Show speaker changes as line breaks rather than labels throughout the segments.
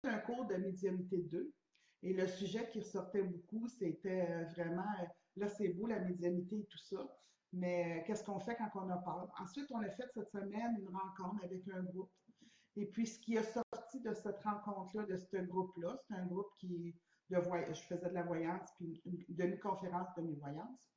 un cours de médiumnité 2 et le sujet qui ressortait beaucoup, c'était vraiment, là c'est beau la médiumnité et tout ça, mais qu'est-ce qu'on fait quand on en parle? Ensuite, on a fait cette semaine une rencontre avec un groupe. Et puis, ce qui a sorti de cette rencontre-là, de ce groupe-là, c'est un groupe je faisais de la voyance, puis une demi-conférence, demi-voyance.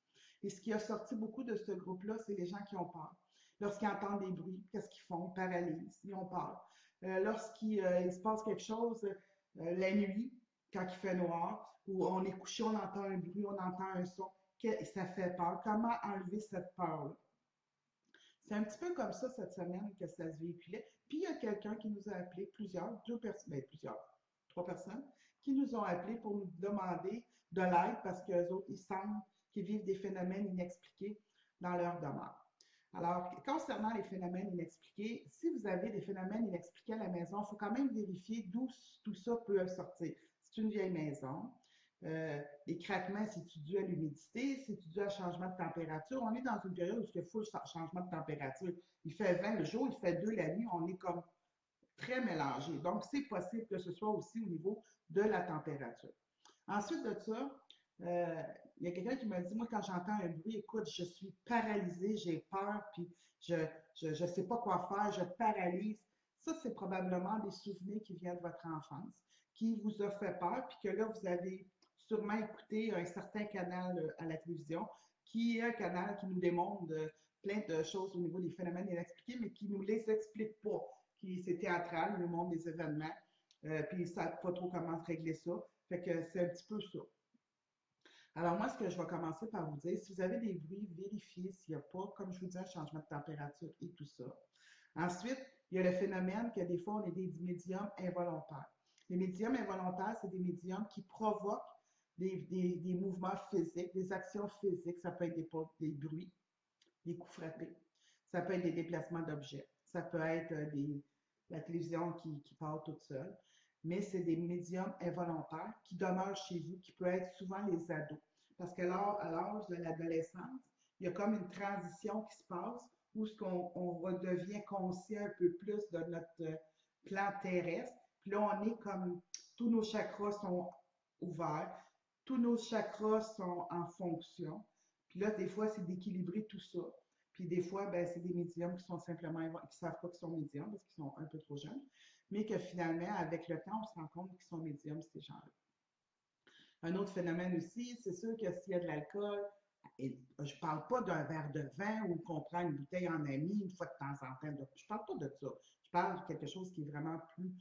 Et ce qui a sorti beaucoup de ce groupe-là, c'est les gens qui ont peur. Lorsqu'ils entendent des bruits, qu'est-ce qu'ils font? Ils paralysent, ils ont peur. Lorsqu'il se passe quelque chose la nuit, quand il fait noir, où on est couché, on entend un bruit, on entend un son, ça fait peur. Comment enlever cette peur-là? C'est un petit peu comme ça cette semaine que ça se véhiculait. Puis il y a quelqu'un qui nous a appelé, deux personnes, trois personnes, qui nous ont appelé pour nous demander de l'aide parce qu'eux autres, ils semblent qu'ils vivent des phénomènes inexpliqués dans leur demeure. Alors, concernant les phénomènes inexpliqués, si vous avez des phénomènes inexpliqués à la maison, il faut quand même vérifier d'où tout ça peut sortir. C'est une vieille maison. Les craquements, c'est dû à l'humidité, c'est dû à un changement de température. On est dans une période où il faut le changement de température. Il fait 20 le jour, il fait 2 la nuit, on est comme très mélangé. Donc, c'est possible que ce soit aussi au niveau de la température. Ensuite de ça, il y a quelqu'un qui m'a dit, moi, quand j'entends un bruit, écoute, je suis paralysée, j'ai peur, puis je sais pas quoi faire, je paralyse. Ça, c'est probablement des souvenirs qui viennent de votre enfance, qui vous a fait peur, puis que là, vous avez sûrement écouté un certain canal à la télévision, qui est un canal qui nous démontre plein de choses au niveau des phénomènes inexpliqués, mais qui nous les explique pas, qui c'est théâtral, il nous montre des événements, puis ils savent pas trop comment régler ça. Fait que c'est un petit peu ça. Alors moi, ce que je vais commencer par vous dire, si vous avez des bruits, vérifiez s'il n'y a pas, comme je vous dis, un changement de température et tout ça. Ensuite, il y a le phénomène que des fois, on est des médiums involontaires. Les médiums involontaires, c'est des médiums qui provoquent des mouvements physiques, des actions physiques. Ça peut être des bruits, des coups frappés. Ça peut être des déplacements d'objets. Ça peut être la télévision qui part toute seule. Mais c'est des médiums involontaires qui demeurent chez vous, qui peut être souvent les ados. Parce que là, à l'âge de l'adolescence, il y a comme une transition qui se passe où on redevient conscient un peu plus de notre plan terrestre. Puis là, on est comme, tous nos chakras sont ouverts, tous nos chakras sont en fonction. Puis là, des fois, c'est d'équilibrer tout ça. Puis des fois, ben, c'est des médiums qui sont simplement, qui savent pas qu'ils sont médiums parce qu'ils sont un peu trop jeunes, mais que finalement, avec le temps, on se rend compte qu'ils sont médiums, ces gens-là. Un autre phénomène aussi, c'est sûr que s'il y a de l'alcool, et je parle pas d'un verre de vin ou qu'on prend une bouteille en ami une fois de temps en temps. Je parle pas de ça. Je parle de quelque chose qui est vraiment plus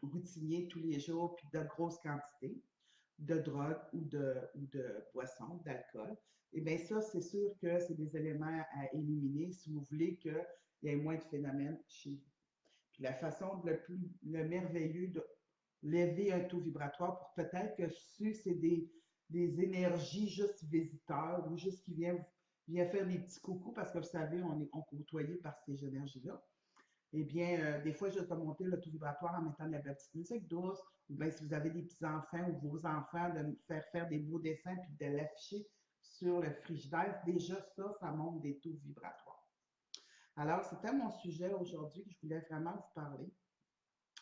routinier tous les jours, puis de grosses quantités de drogue ou de boisson, d'alcool, et bien ça, c'est sûr que c'est des éléments à éliminer si vous voulez qu'il y ait moins de phénomènes chez vous. Puis la façon le merveilleux de lever un taux vibratoire pour peut-être que si c'est des énergies juste visiteurs ou juste qui viennent faire des petits coucous parce que vous savez, on est côtoyé par ces énergies-là. Eh bien, des fois, juste de monter le taux vibratoire en mettant de la petite musique douce, ou bien si vous avez des petits-enfants ou vos enfants, de faire des beaux dessins puis de l'afficher sur le frigidaire, déjà ça monte des taux vibratoires. Alors, c'était mon sujet aujourd'hui que je voulais vraiment vous parler,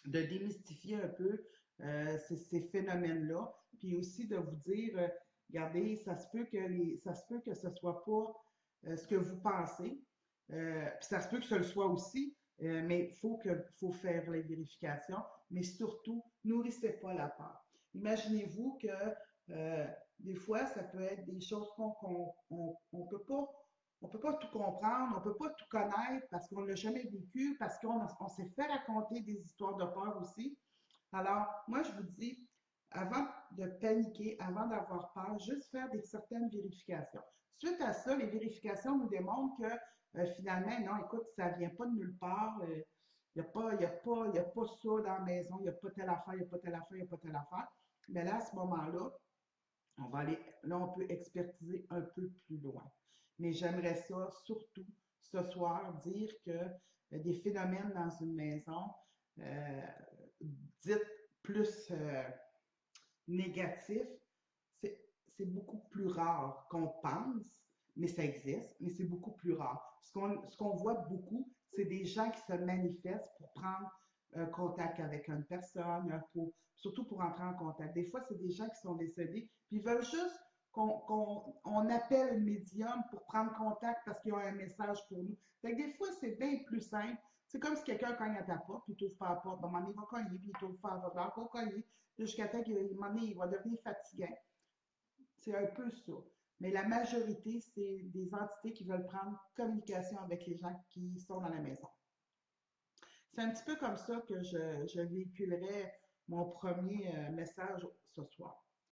de démystifier un peu ces phénomènes-là, puis aussi de vous dire, regardez, ça se peut que ce soit pas ce que vous pensez, puis ça se peut que ce le soit aussi, mais faut faire les vérifications, mais surtout, nourrissez pas la peur. Imaginez-vous que des fois, ça peut être des choses on peut pas tout comprendre, on peut pas tout connaître parce qu'on l'a jamais vécu, parce qu'on s'est fait raconter des histoires de peur aussi. Alors, moi, je vous dis, avant de paniquer, avant d'avoir peur, juste faire certaines vérifications. Suite à ça, les vérifications nous démontrent que finalement, non, écoute, ça vient pas de nulle part. Il n'y a pas, y a pas ça dans la maison, il n'y a pas telle affaire, il n'y a pas telle affaire, il n'y a pas telle affaire. Mais là, à ce moment-là, là, on peut expertiser un peu plus loin. Mais j'aimerais ça, surtout, ce soir, dire que des phénomènes dans une maison, euh, dites plus négatifs, c'est beaucoup plus rare qu'on pense, mais ça existe, mais c'est beaucoup plus rare. Ce qu'on voit beaucoup, c'est des gens qui se manifestent pour prendre contact avec une personne, surtout pour entrer en contact. Des fois, c'est des gens qui sont décédés, puis ils veulent juste qu'on appelle le médium pour prendre contact parce qu'ils ont un message pour nous. Fait que des fois, c'est bien plus simple. C'est comme si quelqu'un cogne à ta porte, puis tu n'ouvres pas la porte. Ben, à un moment donné, il va cogner, puis il t'ouvre pas la porte, il va encore cogner, puis jusqu'à temps qu'à un moment donné, il va devenir fatigant. C'est un peu ça. Mais la majorité, c'est des entités qui veulent prendre communication avec les gens qui sont dans la maison. C'est un petit peu comme ça que je véhiculerais mon premier message ce soir.